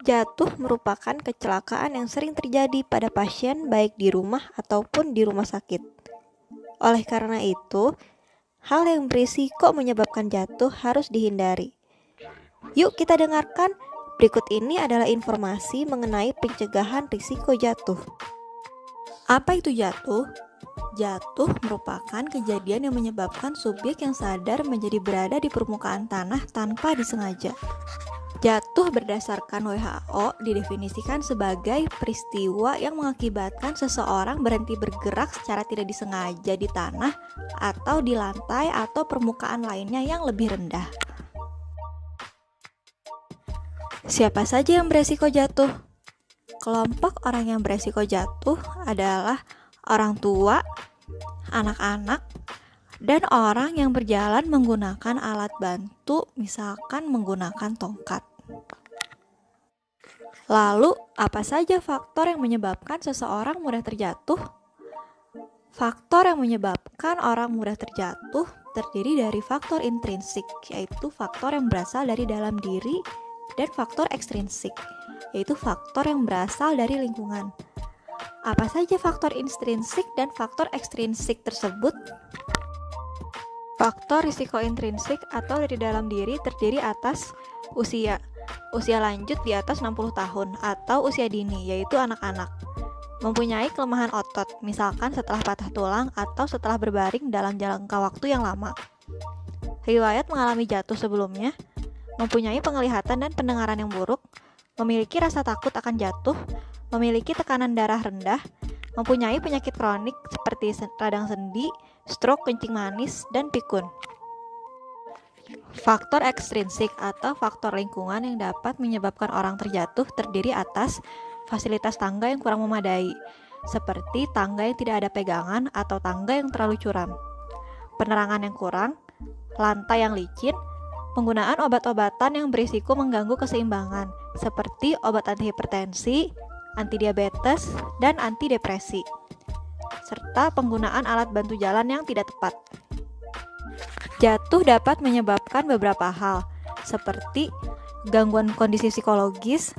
Jatuh merupakan kecelakaan yang sering terjadi pada pasien baik di rumah ataupun di rumah sakit. Oleh karena itu, hal yang berisiko menyebabkan jatuh harus dihindari. Yuk kita dengarkan, berikut ini adalah informasi mengenai pencegahan risiko jatuh. Apa itu jatuh? Jatuh merupakan kejadian yang menyebabkan subjek yang sadar menjadi berada di permukaan tanah tanpa disengaja. Jatuh berdasarkan WHO didefinisikan sebagai peristiwa yang mengakibatkan seseorang berhenti bergerak secara tidak disengaja di tanah atau di lantai atau permukaan lainnya yang lebih rendah. Siapa saja yang beresiko jatuh? Kelompok orang yang beresiko jatuh adalah orang tua, anak-anak, dan orang yang berjalan menggunakan alat bantu, misalkan menggunakan tongkat. Lalu, apa saja faktor yang menyebabkan seseorang mudah terjatuh? Faktor yang menyebabkan orang mudah terjatuh terdiri dari faktor intrinsik, yaitu faktor yang berasal dari dalam diri, dan faktor ekstrinsik, yaitu faktor yang berasal dari lingkungan. Apa saja faktor intrinsik dan faktor ekstrinsik tersebut? Faktor risiko intrinsik atau dari dalam diri terdiri atas usia lanjut di atas 60 tahun atau usia dini, yaitu anak-anak. Mempunyai kelemahan otot, misalkan setelah patah tulang atau setelah berbaring dalam jangka waktu yang lama. Riwayat mengalami jatuh sebelumnya, mempunyai penglihatan dan pendengaran yang buruk, memiliki rasa takut akan jatuh, memiliki tekanan darah rendah, mempunyai penyakit kronik seperti radang sendi, stroke, kencing manis, dan pikun. Faktor ekstrinsik atau faktor lingkungan yang dapat menyebabkan orang terjatuh terdiri atas fasilitas tangga yang kurang memadai, seperti tangga yang tidak ada pegangan atau tangga yang terlalu curam, penerangan yang kurang, lantai yang licin, penggunaan obat-obatan yang berisiko mengganggu keseimbangan, seperti obat antihipertensi, antidiabetes, dan antidepresi, serta penggunaan alat bantu jalan yang tidak tepat. Jatuh dapat menyebabkan beberapa hal, seperti gangguan kondisi psikologis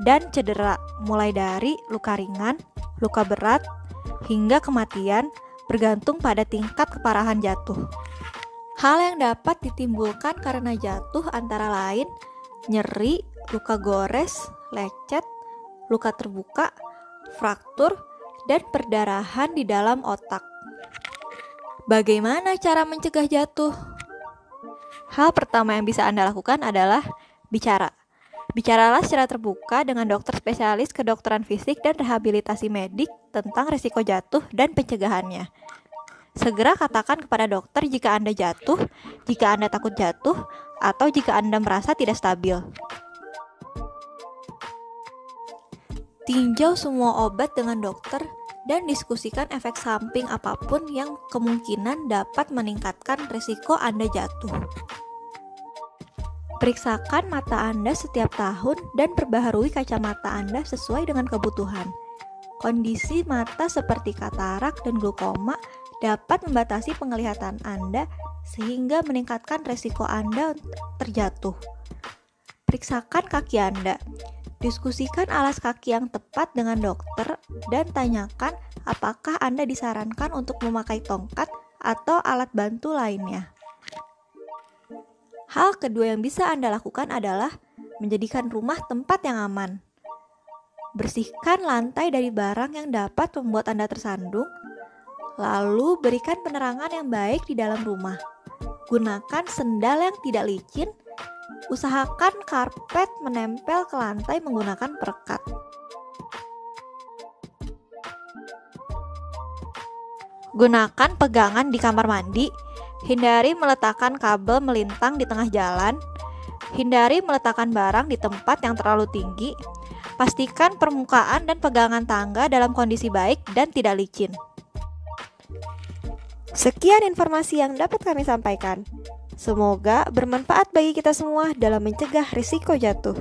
dan cedera, mulai dari luka ringan, luka berat, hingga kematian, bergantung pada tingkat keparahan jatuh. Hal yang dapat ditimbulkan karena jatuh antara lain nyeri, luka gores, lecet, luka terbuka, fraktur, dan perdarahan di dalam otak. Bagaimana cara mencegah jatuh? Hal pertama yang bisa Anda lakukan adalah bicara. Bicaralah secara terbuka dengan dokter spesialis kedokteran fisik dan rehabilitasi medik tentang risiko jatuh dan pencegahannya. Segera katakan kepada dokter jika Anda jatuh, jika Anda takut jatuh, atau jika Anda merasa tidak stabil. Tinjau semua obat dengan dokter dan diskusikan efek samping apapun yang kemungkinan dapat meningkatkan risiko Anda jatuh. Periksakan mata Anda setiap tahun dan perbaharui kacamata Anda sesuai dengan kebutuhan. Kondisi mata seperti katarak dan glaukoma dapat membatasi penglihatan Anda sehingga meningkatkan risiko Anda terjatuh. Periksakan kaki Anda. Diskusikan alas kaki yang tepat dengan dokter dan tanyakan apakah Anda disarankan untuk memakai tongkat atau alat bantu lainnya. Hal kedua yang bisa Anda lakukan adalah menjadikan rumah tempat yang aman. Bersihkan lantai dari barang yang dapat membuat Anda tersandung, lalu berikan penerangan yang baik di dalam rumah. Gunakan sendal yang tidak licin. Usahakan karpet menempel ke lantai menggunakan perekat. Gunakan pegangan di kamar mandi. Hindari meletakkan kabel melintang di tengah jalan. Hindari meletakkan barang di tempat yang terlalu tinggi. Pastikan permukaan dan pegangan tangga dalam kondisi baik dan tidak licin. Sekian informasi yang dapat kami sampaikan. Semoga bermanfaat bagi kita semua dalam mencegah risiko jatuh.